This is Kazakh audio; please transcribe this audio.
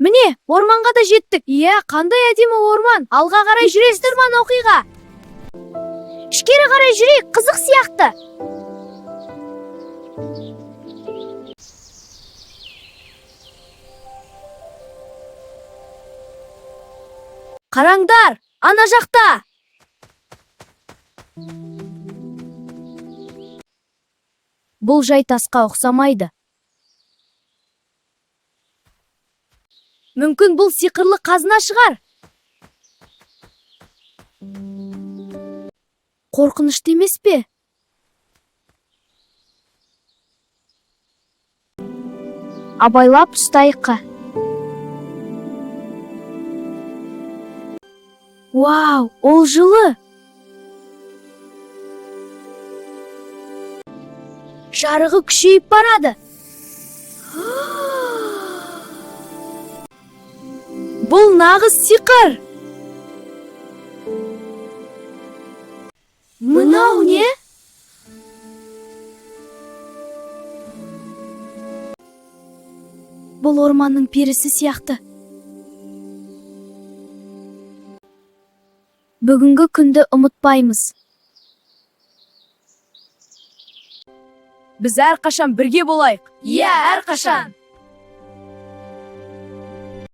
Міне, орманға да жеттік. Иә, қандай әдемі орман. Алға қарай жүресіздер ма оқиға? Ішкері қарай жүрейік, қызық сияқты. Қараңдар, ана жақта. Бұл жай тасқа ұқсамайды. Мүмкін бұл сиқырлы қазына шығар. Қорқынышты емес пе? Абайлап ұстайыққа. Вау, ол жылы. Жарығы күшейіп барады. Бұл нағыз сиқыр. Мынау не? Бұл орманның перісі сияқты. Бүгінгі күнді ұмытпаймыз. Біз әрқашан бірге болайық. Иә, әрқашан.